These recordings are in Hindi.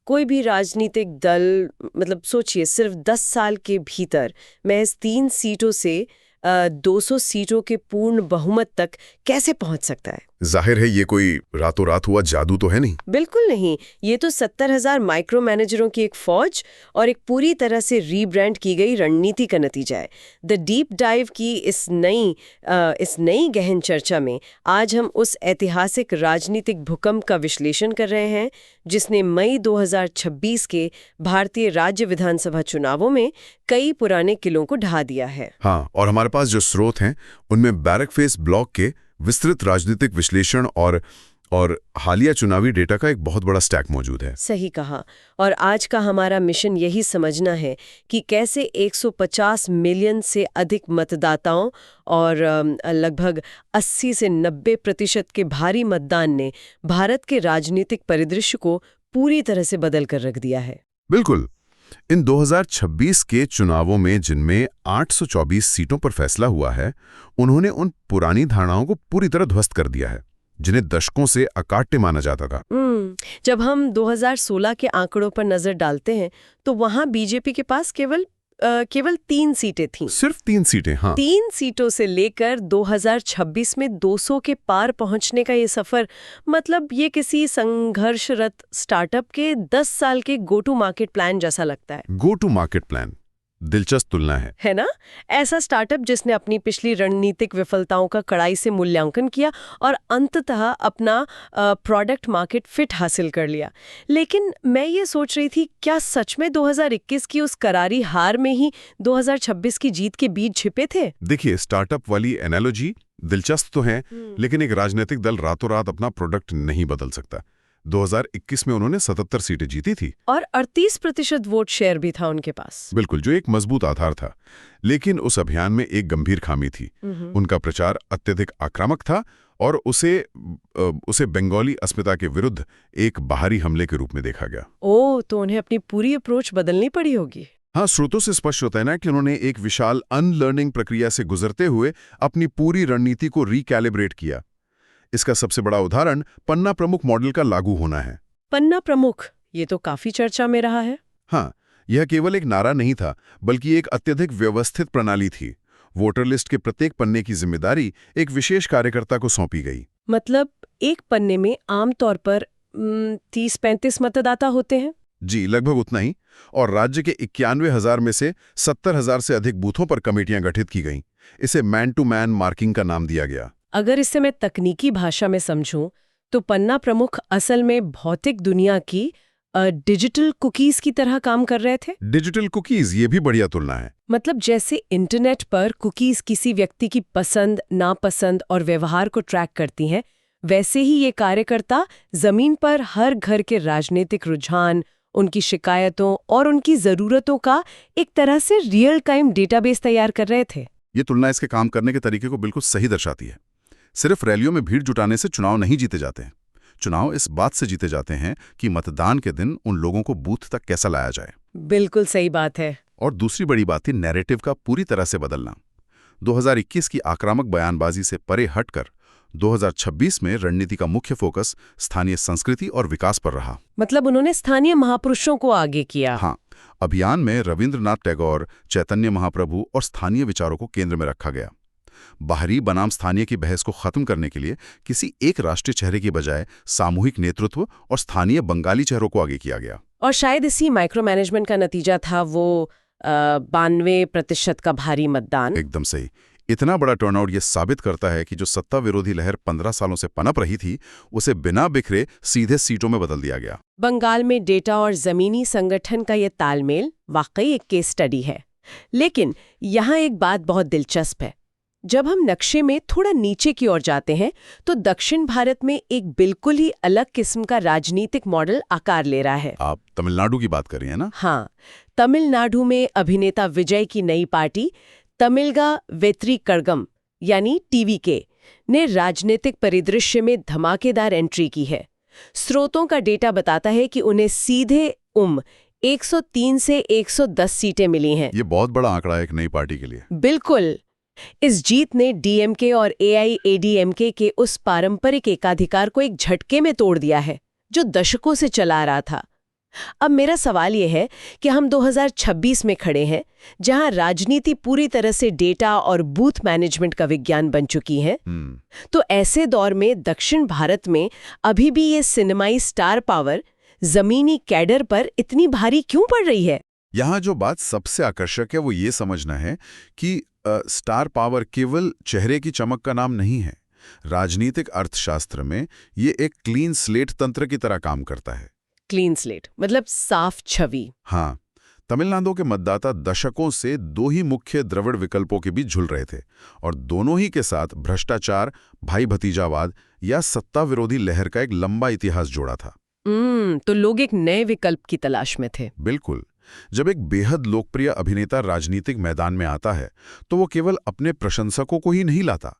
कोई भी राजनीतिक दल मतलब सोचिए सिर्फ 10 साल के भीतर महज 3 सीटों से 200 सीटों के पूर्ण बहुमत तक कैसे पहुंच सकता है। जाहिर है ये कोई रातों रात हुआ जादू तो है नहीं। बिल्कुल नहीं, ये तो 70,000 माइक्रो मैनेजरों की एक फौज और एक पूरी तरह से रीब्रांड की गई रणनीति का नतीजा है। द डीप डाइव की इस नई गहन चर्चा में आज हम उस ऐतिहासिक राजनीतिक भूकंप का विश्लेषण कर रहे हैं जिसने मई 2026 के भारतीय राज्य विधानसभा चुनावों में कई पुराने किलों को ढा दिया है। हाँ, और हमारे पास जो स्रोत हैं उनमें बैरक फेस ब्लॉग के विस्तृत राजनीतिक विश्लेषण और हालिया चुनावी डेटा का एक बहुत बड़ा स्टैक मौजूद है। सही कहा। और आज का हमारा मिशन यही समझना है कि कैसे 150 मिलियन से अधिक मतदाताओं और लगभग 80 से 90% के भारी मतदान ने भारत के राजनीतिक परिदृश्य को पूरी तरह से बदल कर रख दिया है। बिल्कुल। इन 2026 के चुनावों में जिनमें 824 सीटों पर फैसला हुआ है, उन्होंने उन पुरानी धारणाओं को पूरी तरह ध्वस्त कर दिया है जिन्हें दशकों से अकाट्य माना जाता था। जब हम 2016 के आंकड़ों पर नजर डालते हैं तो वहां बीजेपी के पास केवल 3 सीटें थीं। सिर्फ 3 सीटें, हाँ। 3 सीटों से लेकर 2026 में 200 के पार पहुंचने का ये सफर, मतलब ये किसी संघर्षरत स्टार्टअप के 10 साल के गो टू मार्केट प्लान जैसा लगता है। गो टू मार्केट प्लान, दिलचस्प तुलना है ना? ऐसा स्टार्टअप जिसने अपनी पिछली रणनीतिक विफलताओं का कड़ाई से मूल्यांकन किया और अंततः अपना प्रोडक्ट मार्केट फिट हासिल कर लिया। लेकिन मैं ये सोच रही थी, क्या सच में 2021 की उस करारी हार में ही 2026 की जीत के बीज छिपे थे? देखिए, स्टार्टअप वाली एनालॉजी दिलचस्प तो है, लेकिन एक राजनीतिक दल रातों रात अपना प्रोडक्ट नहीं बदल सकता। 2021 में उन्होंने 77 सीटें जीती थी और 38% वोट शेयर भी था उनके पास। बिल्कुल, जो एक मजबूत आधार था। लेकिन उस अभियान में एक गंभीर खामी थी। उनका प्रचार अत्यधिक आक्रामक था और उसे बंगाली अस्मिता के विरुद्ध एक बाहरी हमले के रूप में देखा गया। तो उन्हें अपनी पूरी अप्रोच बदलनी पड़ी होगी। हाँ, स्रोतों से स्पष्ट होता है ना कि उन्होंने एक विशाल अनलर्निंग प्रक्रिया से गुजरते हुए अपनी पूरी रणनीति को रिकैलिब्रेट किया। इसका सबसे बड़ा उदाहरण पन्ना प्रमुख मॉडल का लागू होना है। पन्ना प्रमुख, ये तो काफी चर्चा में रहा है। हाँ, यह केवल एक नारा नहीं था, बल्कि एक अत्यधिक व्यवस्थित प्रणाली थी। वोटर लिस्ट के प्रत्येक पन्ने की जिम्मेदारी एक विशेष कार्यकर्ता को सौंपी गई। मतलब एक पन्ने में आमतौर पर 30-35 मतदाता होते हैं? जी, लगभग उतना ही। और राज्य के 91,000 में से 70,000 से अधिक बूथों पर कमेटियां गठित की गईं। इसे मैन टू मैन मार्किंग का नाम दिया गया। अगर इसे मैं तकनीकी भाषा में समझूं तो पन्ना प्रमुख असल में भौतिक दुनिया की डिजिटल कुकीज की तरह काम कर रहे थे। डिजिटल कुकीज, ये भी बढ़िया तुलना है। मतलब जैसे इंटरनेट पर कुकीज किसी व्यक्ति की पसंद, नापसंद और व्यवहार को ट्रैक करती हैं, वैसे ही ये कार्यकर्ता जमीन पर हर घर के राजनीतिक रुझान, उनकी शिकायतों और उनकी जरूरतों का एक तरह से रियल टाइम डेटाबेस तैयार कर रहे थे। ये तुलना इसके काम करने के तरीके को बिल्कुल सही दर्शाती है। सिर्फ रैलियों में भीड़ जुटाने से चुनाव नहीं जीते जाते हैं। चुनाव इस बात से जीते जाते हैं कि मतदान के दिन उन लोगों को बूथ तक कैसा लाया जाए। बिल्कुल सही बात है। और दूसरी बड़ी बात थी नैरेटिव का पूरी तरह से बदलना। 2021 की आक्रामक बयानबाजी से परे हटकर 2026 में रणनीति का मुख्य फोकस स्थानीय संस्कृति और विकास पर रहा। मतलब उन्होंने स्थानीय महापुरुषों को आगे किया। हाँ, अभियान में रविंद्रनाथ टैगोर, चैतन्य महाप्रभु और स्थानीय विचारों को केंद्र में रखा गया। बाहरी बनाम स्थानीय की बहस को खत्म करने के लिए किसी एक राष्ट्रीय चेहरे की बजाय सामूहिक नेतृत्व और स्थानीय बंगाली चेहरों को आगे किया गया। और शायद इसी माइक्रो मैनेजमेंट का नतीजा था वो 92% का भारी मतदान। एकदम सही। इतना बड़ा टर्नआउट ये साबित करता है कि जो सत्ता विरोधी लहर 15 सालों से पनप रही थी, उसे बिना बिखरे सीधे सीटों में बदल दिया गया। बंगाल में डेटा और जमीनी संगठन का ये तालमेल वाकई एक केस स्टडी है। लेकिन यहाँ एक बात बहुत दिलचस्प है। जब हम नक्शे में थोड़ा नीचे की ओर जाते हैं तो दक्षिण भारत में एक बिल्कुल ही अलग किस्म का राजनीतिक मॉडल आकार ले रहा है। आप तमिलनाडु की बात कर रही हैं ना? हाँ, तमिलनाडु में अभिनेता विजय की नई पार्टी तमिलगा वेत्री कड़गम यानी टीवीके ने राजनीतिक परिदृश्य में धमाकेदार एंट्री की है। स्रोतों का डेटा बताता है कि उन्हें सीधे 103 से 110 सीटें मिली हैं। ये बहुत बड़ा आंकड़ा है एक नई पार्टी के लिए। बिल्कुल। इस जीत ने डीएमके और एआईएडीएमके के उस पारंपरिक एकाधिकार को एक झटके में तोड़ दिया है जो दशकों से चला आ रहा था। अब मेरा सवाल ये है कि हम 2026 में खड़े हैं, जहां राजनीति पूरी तरह से डेटा और बूथ मैनेजमेंट का विज्ञान बन चुकी है। तो ऐसे दौर में दक्षिण भारत में अभी भी ये सिनेमाई स्टार पावर जमीनी कैडर पर इतनी भारी क्यों पड़ रही है? यहाँ जो बात सबसे आकर्षक है वो ये समझना है कि स्टार पावर केवल चेहरे की चमक का नाम नहीं है। राजनीतिक अर्थशास्त्र में ये एक क्लीन स्लेट तंत्र की तरह काम करता है। क्लीन स्लेट मतलब साफ छवि। हाँ, तमिलनाडु के मतदाता दशकों से दो ही मुख्य द्रविड़ विकल्पों के बीच झुल रहे थे और दोनों ही के साथ भ्रष्टाचार, भाई भतीजावाद या सत्ता विरोधी लहर का एक लंबा इतिहास जोड़ा था। तो लोग एक नए विकल्प की तलाश में थे। बिल्कुल। जब एक बेहद लोकप्रिय अभिनेता राजनीतिक मैदान में आता है तो वो केवल अपने प्रशंसकों को ही नहीं लाता,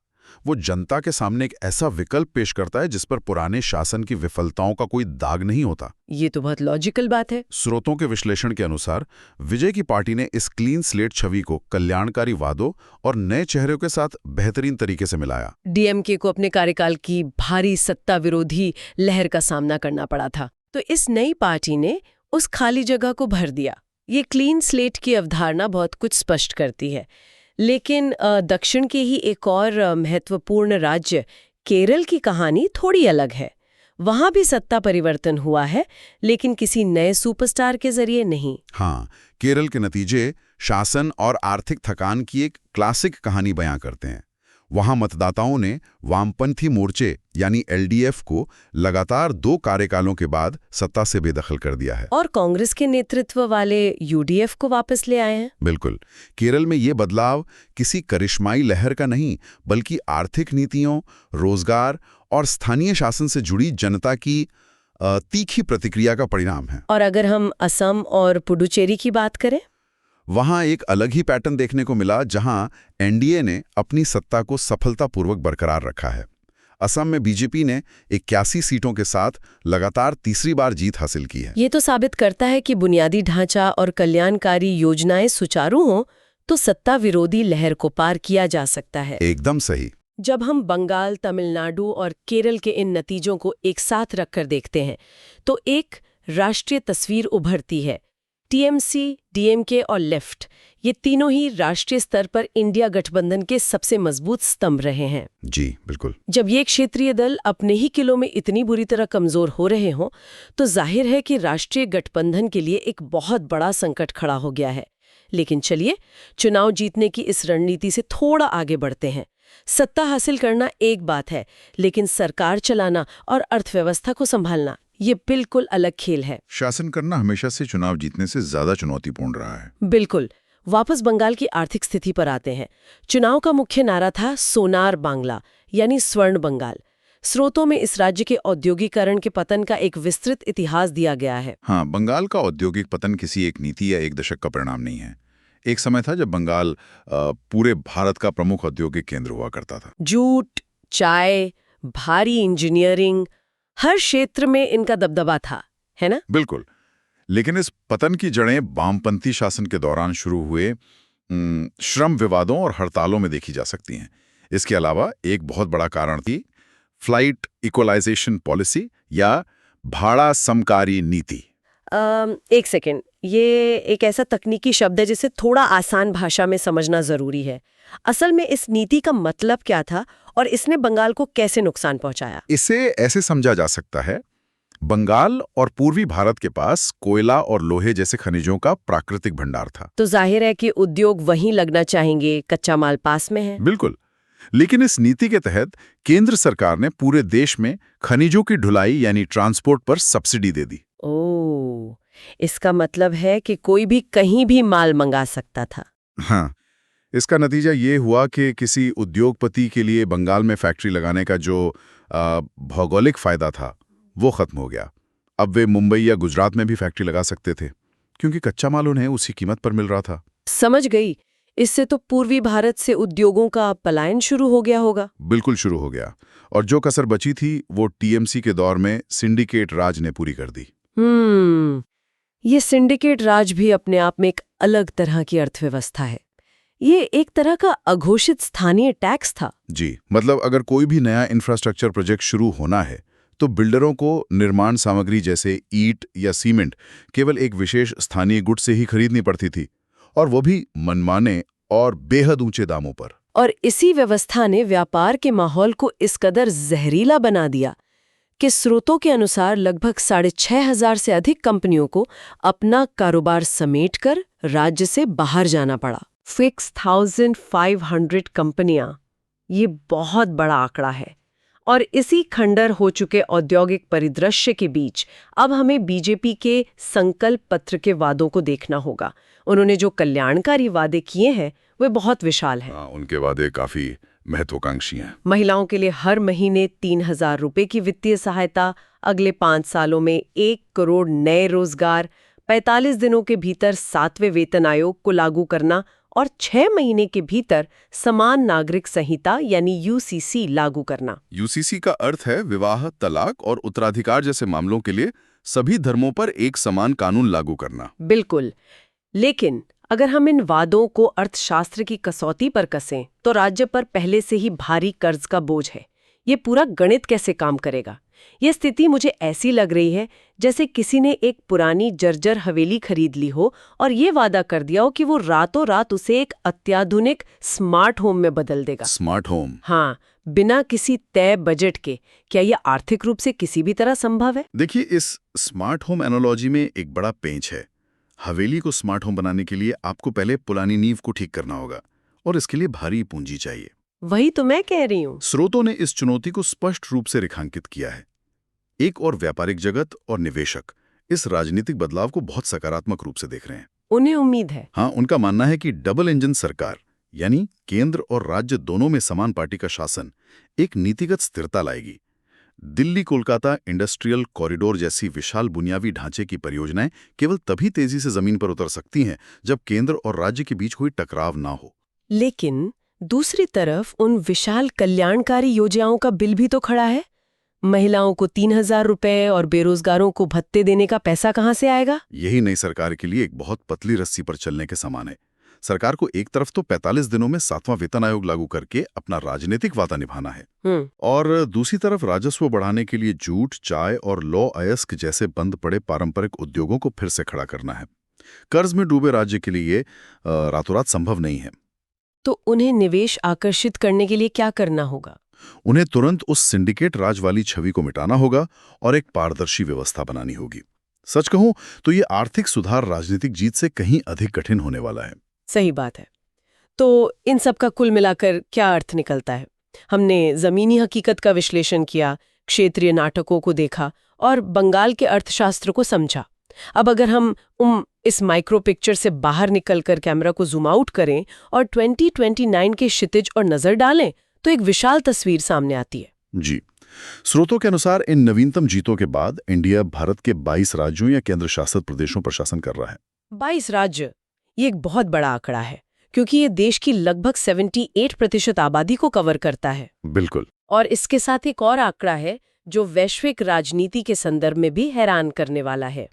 वो जनता के सामने एक ऐसा विकल्प पेश करता है जिस पर पुराने शासन की विफलताओं का कोई दाग नहीं होता। ये तो बहुत लॉजिकल बात है। स्रोतों के विश्लेषण के अनुसार विजय की पार्टी ने इस क्लीन स्लेट छवि को कल्याणकारी वादों और नए चेहरों के साथ बेहतरीन तरीके से मिलाया। डीएमके को अपने कार्यकाल की भारी सत्ता विरोधी लहर का सामना करना पड़ा था, तो इस नई पार्टी ने उस खाली जगह को भर दिया। ये क्लीन स्लेट की अवधारणा बहुत कुछ स्पष्ट करती है। लेकिन दक्षिण के ही एक और महत्वपूर्ण राज्य केरल की कहानी थोड़ी अलग है। वहां भी सत्ता परिवर्तन हुआ है, लेकिन किसी नए सुपरस्टार के जरिए नहीं। हाँ, केरल के नतीजे शासन और आर्थिक थकान की एक क्लासिक कहानी बयां करते हैं। वहां मतदाताओं ने वामपंथी मोर्चे यानी एलडीएफ को लगातार 2 कार्यकालों के बाद सत्ता से बेदखल कर दिया है और कांग्रेस के नेतृत्व वाले यूडीएफ को वापस ले आए हैं। बिल्कुल। केरल में ये बदलाव किसी करिश्माई लहर का नहीं, बल्कि आर्थिक नीतियों, रोजगार और स्थानीय शासन से जुड़ी जनता की तीखी प्रतिक्रिया का परिणाम है। और अगर हम असम और पुडुचेरी की बात करें, वहां एक अलग ही पैटर्न देखने को मिला, जहां एनडीए ने अपनी सत्ता को सफलतापूर्वक बरकरार रखा है। असम में बीजेपी ने 81 सीटों के साथ लगातार तीसरी बार जीत हासिल की है। ये तो साबित करता है कि बुनियादी ढांचा और कल्याणकारी योजनाएं सुचारू हों तो सत्ता विरोधी लहर को पार किया जा सकता है। एकदम सही। जब हम बंगाल, तमिलनाडु और केरल के इन नतीजों को एक साथ रखकर देखते हैं तो एक राष्ट्रीय तस्वीर उभरती है। टीएमसी, डीएमके और लेफ्ट, ये तीनों ही राष्ट्रीय स्तर पर इंडिया गठबंधन के सबसे मजबूत स्तंभ रहे हैं। जी बिल्कुल। जब ये क्षेत्रीय दल अपने ही किलों में इतनी बुरी तरह कमजोर हो रहे हों तो जाहिर है कि राष्ट्रीय गठबंधन के लिए एक बहुत बड़ा संकट खड़ा हो गया है। लेकिन चलिए, चुनाव जीतने की इस रणनीति से थोड़ा आगे बढ़ते हैं। सत्ता हासिल करना एक बात है, लेकिन सरकार चलाना और अर्थव्यवस्था को संभालना ये बिल्कुल अलग खेल है। शासन करना हमेशा से चुनाव जीतने से ज्यादा चुनौतीपूर्ण रहा है। बिल्कुल। वापस बंगाल की आर्थिक स्थिति पर आते हैं। चुनाव का मुख्य नारा था सोनार बांग्ला, यानी स्वर्ण बंगाल। स्रोतों में इस राज्य के औद्योगिकरण के पतन का एक विस्तृत इतिहास दिया गया है। हाँ, बंगाल का औद्योगिक पतन किसी एक नीति या एक दशक का परिणाम नहीं है। एक समय था जब बंगाल पूरे भारत का प्रमुख औद्योगिक केंद्र हुआ करता था। जूट, चाय, भारी इंजीनियरिंग, हर क्षेत्र में इनका दबदबा था, है ना? बिल्कुल। लेकिन इस पतन की जड़ें वामपंथी शासन के दौरान शुरू हुए श्रम विवादों और हड़तालों में देखी जा सकती हैं। इसके अलावा एक बहुत बड़ा कारण थी फ्लाइट इक्वलाइजेशन पॉलिसी या भाड़ा समकारी नीति। एक सेकेंड, ये एक ऐसा तकनीकी शब्द है जिसे थोड़ा आसान भाषा में समझना जरूरी है। असल में इस नीति का मतलब क्या था और इसने बंगाल को कैसे नुकसान पहुंचाया? इसे ऐसे समझा जा सकता है, बंगाल और पूर्वी भारत के पास कोयला और लोहे जैसे खनिजों का प्राकृतिक भंडार था। तो जाहिर है कि उद्योग वहीं लगना चाहेंगे, कच्चा माल पास में है। बिल्कुल। लेकिन इस नीति के तहत केंद्र सरकार ने पूरे देश में खनिजों की ढुलाई यानी ट्रांसपोर्ट पर सब्सिडी दे दी। ओह, इसका मतलब है कि कोई भी कहीं भी माल मंगा सकता था। हाँ, इसका नतीजा ये हुआ कि किसी उद्योगपति के लिए बंगाल में फैक्ट्री लगाने का जो भौगोलिक फायदा था वो खत्म हो गया। अब वे मुंबई या गुजरात में भी फैक्ट्री लगा सकते थे क्योंकि कच्चा माल उन्हें उसी कीमत पर मिल रहा था। समझ गई। इससे तो पूर्वी भारत से उद्योगों का पलायन शुरू हो गया होगा। बिल्कुल शुरू हो गया, और जो कसर बची थी वो टीएमसी के दौर में सिंडिकेट राज ने पूरी कर दी। ये सिंडिकेट राज भी अपने आप में एक अलग तरह की अर्थव्यवस्था है। ये एक तरह का अघोषित स्थानीय टैक्स था। जी, मतलब अगर कोई भी नया इंफ्रास्ट्रक्चर प्रोजेक्ट शुरू होना है तो बिल्डरों को निर्माण सामग्री जैसे ईंट या सीमेंट केवल एक विशेष स्थानीय गुट से ही खरीदनी पड़ती थी, और वो भी मनमाने और बेहद ऊंचे दामों पर। और इसी व्यवस्था ने व्यापार के माहौल को इस कदर जहरीला बना दिया कि स्रोतों के अनुसार लगभग 6,500 से अधिक कंपनियों को अपना कारोबार समेटकर राज्य से बाहर जाना पड़ा। 6,500 कंपनियां, ये बहुत बड़ा आंकड़ा है। और इसी खंडर हो चुके औद्योगिक परिदृश्य के बीच अब हमें बीजेपी के संकल्प पत्र के वादों को देखना होगा। उन्होंने जो कल्याणकारी वादे किए हैं वे बहुत विशाल हैं। उनके वादे काफी महत्वाकांक्षी हैं। महिलाओं के लिए हर महीने 3,000 रुपए की वित्तीय सहायता, अगले 5 सालों में 1 करोड़ नए रोजगार, 45 दिनों के भीतर 7वें वेतन आयोग को लागू करना और 6 महीने के भीतर समान नागरिक संहिता यानी यूसीसी लागू करना। यूसीसी का अर्थ है विवाह, तलाक और उत्तराधिकार जैसे मामलों के लिए सभी धर्मों पर एक समान कानून लागू करना। बिल्कुल। लेकिन अगर हम इन वादों को अर्थशास्त्र की कसौटी पर कसें तो राज्य पर पहले से ही भारी कर्ज का बोझ है। ये पूरा गणित कैसे काम करेगा? ये स्थिति मुझे ऐसी लग रही है जैसे किसी ने एक पुरानी जर्जर हवेली खरीद ली हो और ये वादा कर दिया हो कि वो रातों रात उसे एक अत्याधुनिक स्मार्ट होम में बदल देगा। Smart home? हाँ, बिना किसी तय बजट के। क्या ये आर्थिक रूप से किसी भी तरह संभव है? देखिए, इस स्मार्ट होम एनालॉजी में एक बड़ा पेंच है। हवेली को स्मार्ट होम बनाने के लिए आपको पहले पुरानी नींव को ठीक करना होगा और इसके लिए भारी पूंजी चाहिए। वही तो मैं कह रही हूँ। स्रोतों ने इस चुनौती को स्पष्ट रूप से रेखांकित किया है। एक और व्यापारिक जगत और निवेशक इस राजनीतिक बदलाव को बहुत सकारात्मक रूप से देख रहे हैं। उन्हें उम्मीद है। हाँ, उनका मानना है कि डबल इंजन सरकार यानी केंद्र और राज्य दोनों में समान पार्टी का शासन एक नीतिगत स्थिरता लाएगी। दिल्ली कोलकाता इंडस्ट्रियल कॉरिडोर जैसी विशाल बुनियादी ढांचे की परियोजनाएं केवल तभी तेजी से जमीन पर उतर सकती हैं जब केंद्र और राज्य के बीच कोई टकराव ना हो। लेकिन दूसरी तरफ उन विशाल कल्याणकारी योजनाओं का बिल भी तो खड़ा है। महिलाओं को 3,000 रुपए और बेरोजगारों को भत्ते देने का पैसा कहां से आएगा? यही नई सरकार के लिए एक बहुत पतली रस्सी पर चलने के समान है। सरकार को एक तरफ तो 45 दिनों में 7वां वेतन आयोग लागू करके अपना राजनीतिक वादा निभाना है और दूसरी तरफ राजस्व बढ़ाने के लिए जूट, चाय और लौ अयस्क जैसे बंद पड़े पारंपरिक उद्योगों को फिर से खड़ा करना है। कर्ज में डूबे राज्य के लिए रातों रात संभव नहीं है। तो उन्हें निवेश आकर्षित करने के लिए क्या करना होगा? उन्हें तुरंत उस सिंडिकेट राज वाली छवि को मिटाना होगा और एक पारदर्शी व्यवस्था बनानी होगी। सच कहूं तो ये आर्थिक सुधार राजनीतिक जीत से कहीं अधिक कठिन होने वाला है। सही बात है। तो इन सब का कुल मिलाकर क्या अर्थ निकलता है? हमने जमीनी हकीकत का विश्लेषण किया, क्षेत्रीय नाटकों को देखा और बंगाल के अर्थशास्त्र को समझा। अब अगर हम इस माइक्रो पिक्चर से बाहर निकलकर कैमरा को जूम आउट करें और 2029 के क्षितिज और नजर डालें तो एक विशाल तस्वीर सामने आती है। जी, स्रोतों के अनुसार इन नवीनतम जीतों के बाद इंडिया भारत के 22 राज्यों या केंद्र शासित प्रदेशों पर शासन कर रहा है। 22 राज्य, ये एक बहुत बड़ा आंकड़ा है क्योंकि ये देश की लगभग 78% आबादी को कवर करता है। बिल्कुल। और इसके साथ एक और आंकड़ा है जो वैश्विक राजनीति के संदर्भ में भी हैरान करने वाला है।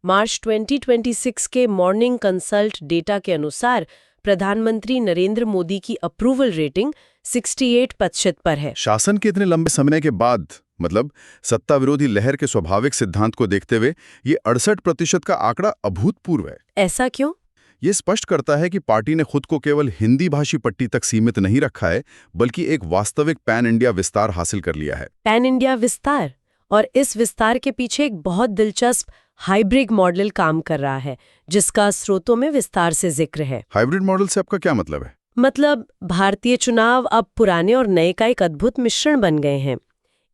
मार्च 2026 के मॉर्निंग कंसल्ट डेटा के अनुसार प्रधानमंत्री नरेंद्र मोदी की अप्रूवल रेटिंग 68% पर है। शासन के इतने लंबे समय के बाद, मतलब सत्ता विरोधी लहर के स्वाभाविक सिद्धांत को देखते हुए ये 68% का आंकड़ा अभूतपूर्व है। ऐसा क्यों? ये स्पष्ट करता है कि पार्टी ने खुद को केवल हिंदी भाषी पट्टी तक सीमित नहीं रखा है, बल्कि एक वास्तविक पैन इंडिया विस्तार हासिल कर लिया है। पैन इंडिया विस्तार, और इस विस्तार के पीछे एक बहुत दिलचस्प हाइब्रिड मॉडल काम कर रहा है जिसका स्रोतों में विस्तार से जिक्र है। हाइब्रिड मॉडल से आपका क्या मतलब है? मतलब भारतीय चुनाव अब पुराने और नए का एक अद्भुत मिश्रण बन गए हैं।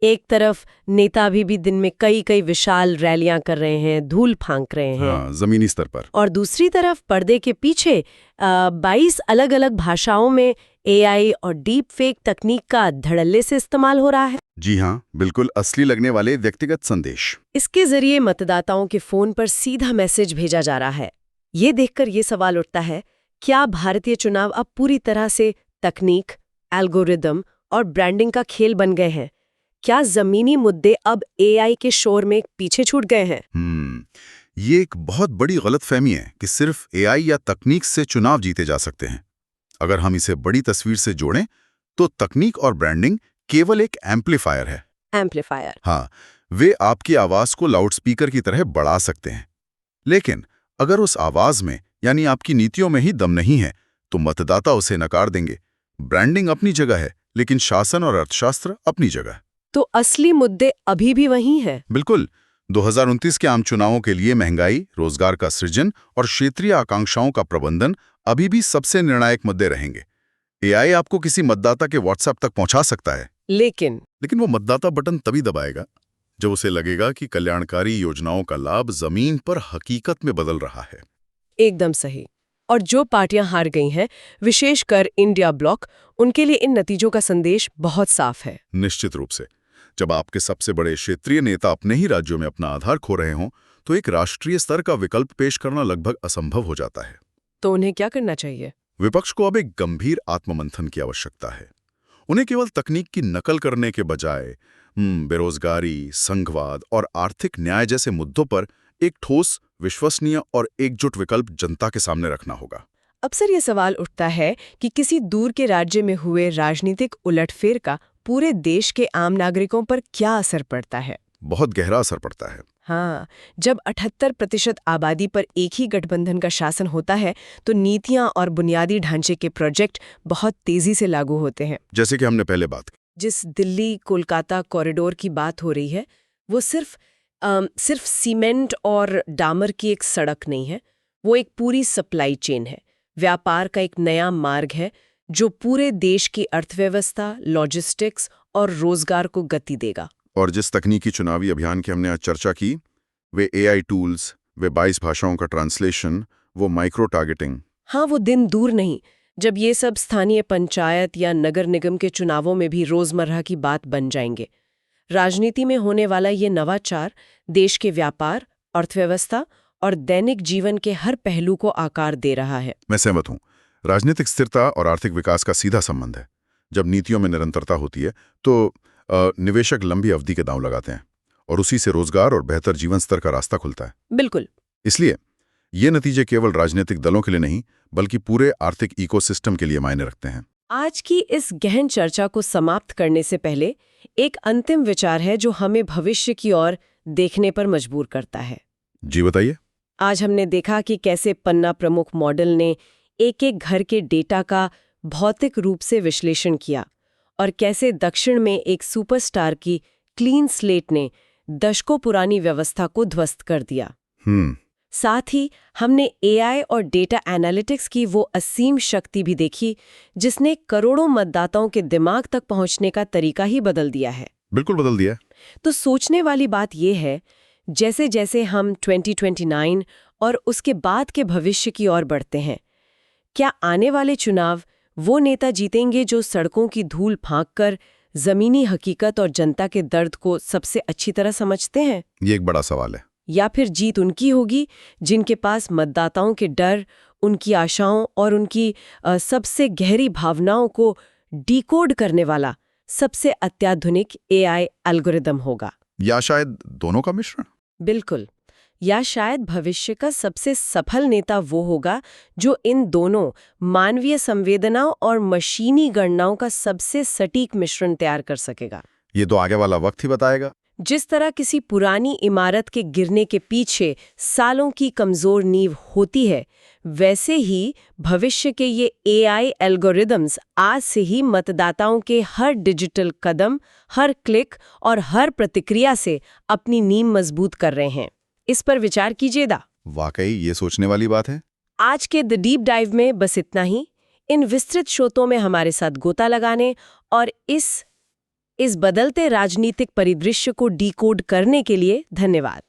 एक तरफ नेता भी दिन में कई विशाल रैलियां कर रहे हैं, धूल फांक रहे हैं। हाँ, जमीनी स्तर पर। और दूसरी तरफ पर्दे के पीछे 22 अलग अलग भाषाओं में AI और डीप फेक तकनीक का धड़ल्ले से इस्तेमाल हो रहा है। जी हाँ, बिल्कुल असली लगने वाले व्यक्तिगत संदेश। इसके जरिए मतदाताओं के फोन पर सीधा मैसेज भेजा जा रहा है। ये देखकर ये सवाल उठता है, क्या भारतीय चुनाव अब पूरी तरह से तकनीक, एल्गोरिदम और ब्रांडिंग का खेल बन गए हैं? क्या जमीनी मुद्दे अब AI के शोर में पीछे छूट गए हैं? ये एक बहुत बड़ी गलतफहमी है कि सिर्फ AI या तकनीक से चुनाव जीते जा सकते हैं। अगर हम इसे बड़ी तस्वीर से जोड़ें तो तकनीक और ब्रांडिंग केवल एक एम्पलीफायर है। एम्पलीफायर। हाँ, वे आपकी आवाज को लाउडस्पीकर की तरह बढ़ा सकते हैं। लेकिन अगर उस आवाज में यानी आपकी नीतियों में ही दम नहीं है, तो मतदाता उसे नकार देंगे। ब्रांडिंग अपनी जगह है, लेकिन शासन और अर्थशास्त्र अपनी जगह। तो असली मुद्दे अभी भी वही हैं। बिल्कुल। 2029 के आम चुनावों के लिए महंगाई, रोजगार का सृजन और क्षेत्रीय आकांक्षाओं का प्रबंधन अभी भी सबसे निर्णायक मुद्दे रहेंगे। एआई आपको किसी मतदाता के व्हाट्सएप तक पहुंचा सकता है, लेकिन वो मतदाता बटन तभी दबाएगा जब उसे लगेगा कि कल्याणकारी योजनाओं का लाभ जमीन पर हकीकत में बदल रहा है। एकदम सही। और जो पार्टियां हार गई हैं, विशेषकर इंडिया ब्लॉक, उनके लिए इन नतीजों का संदेश बहुत साफ है। निश्चित रूप से। जब आपके सबसे बड़े क्षेत्रीय नेता अपने ही राज्यों में अपना आधार खो रहे हों, तो एक राष्ट्रीय स्तर का विकल्प पेश करना लगभग असंभव हो जाता है। तो उन्हें क्या करना चाहिए? विपक्ष को अब एक गंभीर आत्ममंथन की आवश्यकता है। उन्हें केवल तकनीक की नकल करने के बजाय बेरोजगारी, संघवाद और आर्थिक न्याय जैसे मुद्दों पर एक ठोस, विश्वसनीय और एकजुट विकल्प जनता के सामने रखना होगा। अक्सर ये सवाल उठता है कि किसी दूर के राज्य में हुए राजनीतिक उलटफेर का पूरे देश के आम नागरिकों पर क्या असर पड़ता है? बहुत गहरा असर पड़ता है। हाँ, जब 78% आबादी पर एक ही गठबंधन का शासन होता है, तो नीतियां और बुनियादी ढांचे के प्रोजेक्ट बहुत तेजी से लागू होते हैं। जैसे कि हमने पहले बात की। जिस दिल्ली कोलकाता कॉरिडोर की बात हो रही है, वो सिर्फ सीमेंट और डामर की एक सड़क नहीं है, वो एक पूरी सप्लाई चेन है, व्यापार का एक नया मार्ग है जो पूरे देश की अर्थव्यवस्था, लॉजिस्टिक्स और रोजगार को गति देगा। और जिस तकनीकी चुनावी अभियान की हमने आज चर्चा की, वे एआई टूल्स, वे 22 भाषाओं का ट्रांसलेशन, वो माइक्रो टारगेटिंग। हाँ, वो दिन दूर नहीं जब ये सब स्थानीय पंचायत या नगर निगम के चुनावों में भी रोजमर्रा की बात बन जाएंगे। राजनीति में होने वाला ये नवाचार देश के व्यापार, अर्थव्यवस्था और दैनिक जीवन के हर पहलू को आकार दे रहा है। मैं सहमत हूँ। राजनीतिक स्थिरता और आर्थिक विकास का सीधा संबंध है। जब नीतियों में निरंतरता होती है, तो निवेशक लंबी अवधि के दांव लगाते हैं और उसी से रोजगार और बेहतर जीवन स्तर का रास्ता खुलता है। बिल्कुल। इसलिए ये नतीजे केवल राजनीतिक दलों के लिए नहीं, बल्कि पूरे आर्थिक इकोसिस्टम के लिए मायने रखते हैं। आज की इस गहन चर्चा को समाप्त करने से पहले एक अंतिम विचार है जो हमें भविष्य की ओर देखने पर मजबूर करता है। जी बताइए। आज हमने देखा कि कैसे पन्ना प्रमुख मॉडल ने एक-एक घर के डेटा का भौतिक रूप से विश्लेषण किया और कैसे दक्षिण में एक सुपरस्टार की क्लीन स्लेट ने दशकों पुरानी व्यवस्था को ध्वस्त कर दिया। साथ ही हमने एआई और डेटा एनालिटिक्स की वो असीम शक्ति भी देखी जिसने करोड़ों मतदाताओं के दिमाग तक पहुंचने का तरीका ही बदल दिया है। बिल्कुल बदल दिया। तो सोचने वाली बात यह है, जैसे जैसे हम 2029 और उसके बाद के भविष्य की ओर बढ़ते हैं, क्या आने वाले चुनाव वो नेता जीतेंगे जो सड़कों की धूल फांककर जमीनी हकीकत और जनता के दर्द को सबसे अच्छी तरह समझते हैं? ये एक बड़ा सवाल है। या फिर जीत उनकी होगी जिनके पास मतदाताओं के डर, उनकी आशाओं और उनकी सबसे गहरी भावनाओं को डिकोड करने वाला सबसे अत्याधुनिक एआई एल्गोरिदम होगा? या शायद दोनों का मिश्रण? बिल्कुल। या शायद भविष्य का सबसे सफल नेता वो होगा जो इन दोनों मानवीय संवेदनाओं और मशीनी गणनाओं का सबसे सटीक मिश्रण तैयार कर सकेगा। ये तो आगे वाला वक्त ही बताएगा। जिस तरह किसी पुरानी इमारत के गिरने के पीछे सालों की कमजोर नींव होती है, वैसे ही भविष्य के ये एआई एल्गोरिदम्स आज से ही मतदाताओं के हर डिजिटल कदम, हर क्लिक और हर प्रतिक्रिया से अपनी नींव मजबूत कर रहे हैं। इस पर विचार कीजिएगा। वाकई ये सोचने वाली बात है। आज के द डीप डाइव में बस इतना ही। इन विस्तृत स्रोतों में हमारे साथ गोता लगाने और इस बदलते राजनीतिक परिदृश्य को डिकोड करने के लिए धन्यवाद।